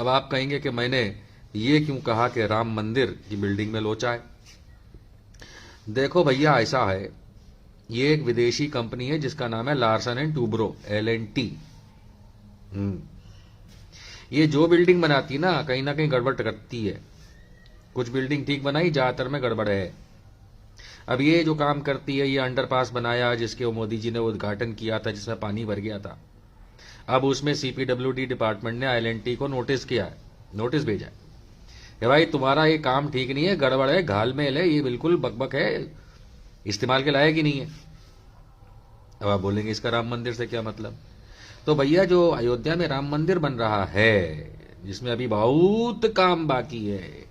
अब आप कहेंगे कि मैंने ये क्यों कहा कि राम मंदिर की बिल्डिंग में लोचा है। देखो भैया, ऐसा है, ये एक विदेशी कंपनी है जिसका नाम है लार्सन एंड टूब्रो, LNT। ये जो बिल्डिंग बनाती है ना कहीं गड़बड़ करती है। कुछ बिल्डिंग ठीक बनाई, ज्यादातर में गड़बड़ है। अब ये जो काम करती है, ये अंडरपास बनाया जिसके वो मोदी जी ने उद्घाटन किया था, जिसमें पानी भर गया था। अब उसमें CPWD डिपार्टमेंट ने LNT को नोटिस किया है, नोटिस भेजा है कि भाई तुम्हारा ये काम ठीक नहीं है, गड़बड़ है, घालमेल है, ये बिल्कुल बकबक है, इस्तेमाल के लायक ही नहीं है। अब आप बोलेंगे इसका राम मंदिर से क्या मतलब। तो भैया, जो अयोध्या में राम मंदिर बन रहा है, जिसमें अभी बहुत काम बाकी है,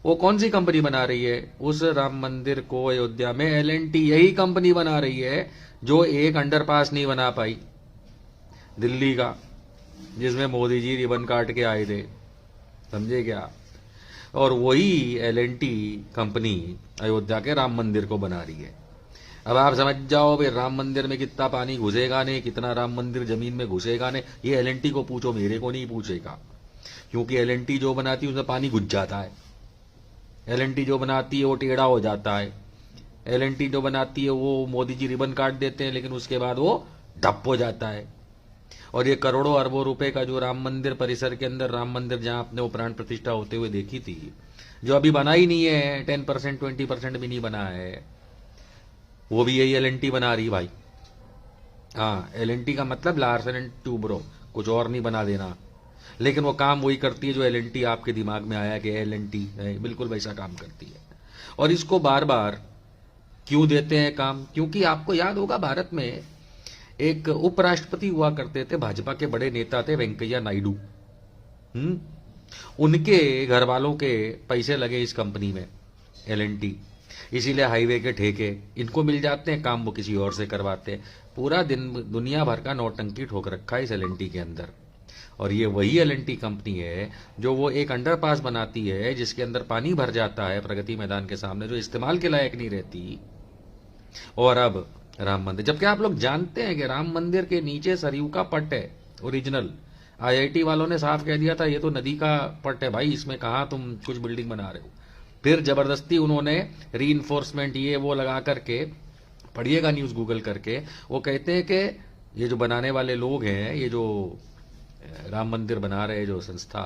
वो कौन सी कंपनी बना रही है? उस राम मंदिर को अयोध्या में LNT यही कंपनी बना रही है जो एक अंडरपास नहीं बना पाई दिल्ली का, जिसमें मोदी जी रिबन काट के आए थे, समझे क्या। और वही LNT कंपनी अयोध्या के राम मंदिर को बना रही है। अब आप समझ जाओ भाई, राम मंदिर में कितना पानी घुसेगा नहीं, कितना राम मंदिर जमीन में घुसेगा नहीं, ये LNT को पूछो, मेरे को नहीं पूछेगा। क्योंकि LNT जो बनाती है उसमें पानी घुस जाता है। LNT जो बनाती है वो टेढ़ा हो जाता है। LNT जो बनाती है वो मोदी जी रिबन काट देते हैं, लेकिन उसके बाद वो ठप हो जाता है। और ये करोड़ों अरबों रुपए का जो राम मंदिर परिसर के अंदर, राम मंदिर जहां आपने वो प्राण प्रतिष्ठा होते हुए देखी थी, जो अभी बना ही नहीं है, 10% 20% भी नहीं बना है, वो भी यही LNT बना रही भाई। हाँ, LNT का मतलब लार्सन एंड टूब्रो, कुछ और नहीं बना देना। लेकिन वो काम वही करती है जो LNT आपके दिमाग में आया कि LNT है, बिल्कुल वैसा काम करती है। और इसको बार बार क्यों देते हैं काम? क्योंकि आपको याद होगा, भारत में एक उपराष्ट्रपति हुआ करते थे, भाजपा के बड़े नेता थे, वेंकैया नायडू। उनके घर वालों के पैसे लगे इस कंपनी में, LNT। इसीलिए हाईवे के ठेके इनको मिल जाते हैं, काम वो किसी और से करवाते हैं। पूरा दिन दुनिया भर का नौटंकी ठोक रखा है इस LNT के अंदर। और ये वही LNT कंपनी है जो वो एक अंडरपास बनाती है जिसके अंदर पानी भर जाता है प्रगति मैदान के सामने, जो इस्तेमाल के लायक नहीं रहती। और अब राम मंदिर, जबकि आप लोग जानते हैं कि राम मंदिर के नीचे सरयू का पट है ओरिजिनल। IIT वालों ने साफ कह दिया था ये तो नदी का पट है भाई, इसमें कहां तुम कुछ बिल्डिंग बना रहे हो। फिर जबरदस्ती उन्होंने रीइंफोर्समेंट ये वो लगा करके, पढ़िएगा न्यूज गूगल करके, वो कहते हैं कि ये जो बनाने वाले लोग हैं, ये जो राम मंदिर बना रहे जो संस्था,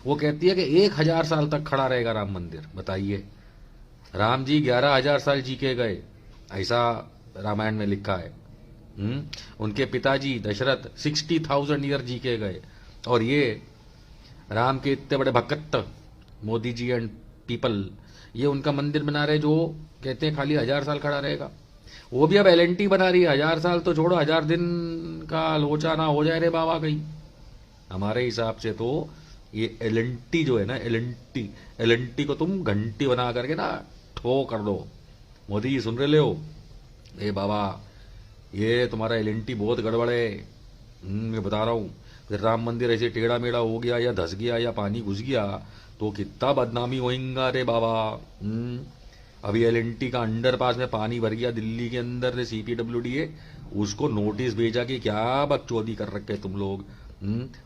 वो कहती है कि 1000 साल तक खड़ा रहेगा राम मंदिर। बताइए, राम जी 11,000 साल जी के गए, ऐसा रामायण में लिखा है। उनके पिताजी दशरथ 60,000 ईयर जी के गए। और ये राम के इतने बड़े भक्त मोदी जी एंड पीपल, ये उनका मंदिर बना रहे जो कहते हैं खाली 1000 साल खड़ा रहेगा। वो भी अब LNT बना रही है। 1000 साल तो छोड़ो, 1000 दिन का लोचा ना हो जाए रे बाबा कहीं। हमारे हिसाब से तो ये LNT जो है ना, LNT को तुम घंटी बना करके ना ठो कर दो। मोदी जी सुन रहे हो, ए बाबा, ये तुम्हारा LNT बहुत गड़बड़ है। मैं बता रहा हूं, फिर राम मंदिर ऐसे टेढ़ा मेढ़ा हो गया या धस गया या पानी घुस गया तो कितना बदनामी होएगा रे बाबा। अभी LNT का अंडरपास में पानी भर गया दिल्ली के अंदर, CPWD उसको नोटिस भेजा कि क्या बकचोदी कर रखे तुम लोग।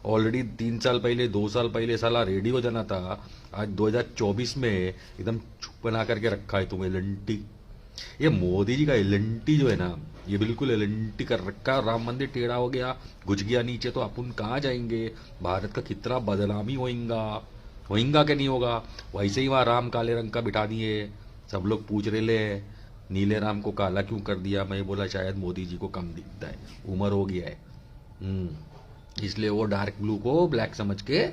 ऑलरेडी 3 साल पहले, 2 साल पहले साला रेडी हो जाना था। आज 2024 में एकदम चुप बना करके रखा है तुम LNT। ये मोदी जी का LNT जो है ना, ये बिल्कुल LNT कर रखा। राम मंदिर टेढ़ा हो गया, घुस गया नीचे, तो अपन कहाँ जाएंगे? भारत का कितना बदनामी होएगा कि नहीं होगा? वैसे ही वहां राम काले रंग का बिठा दिए। सब लोग पूछ रहे ले नीले राम को काला क्यों कर दिया। मैं बोला शायद मोदी जी को कम दिखता है, उम्र हो गया है, इसलिए वो डार्क ब्लू को ब्लैक समझ के,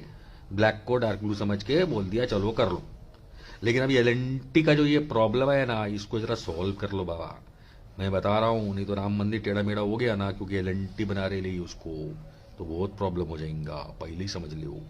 ब्लैक को डार्क ब्लू समझ के बोल दिया चलो कर लो। लेकिन अभी LNT का जो ये प्रॉब्लम है ना, इसको जरा सॉल्व कर लो बाबा। मैं बता रहा हूं, नहीं तो राम मंदिर टेढ़ा मेढ़ा हो गया ना, क्योंकि LNT बना रहे ले उसको, तो बहुत प्रॉब्लम हो जाएगा, पहले ही समझ लो।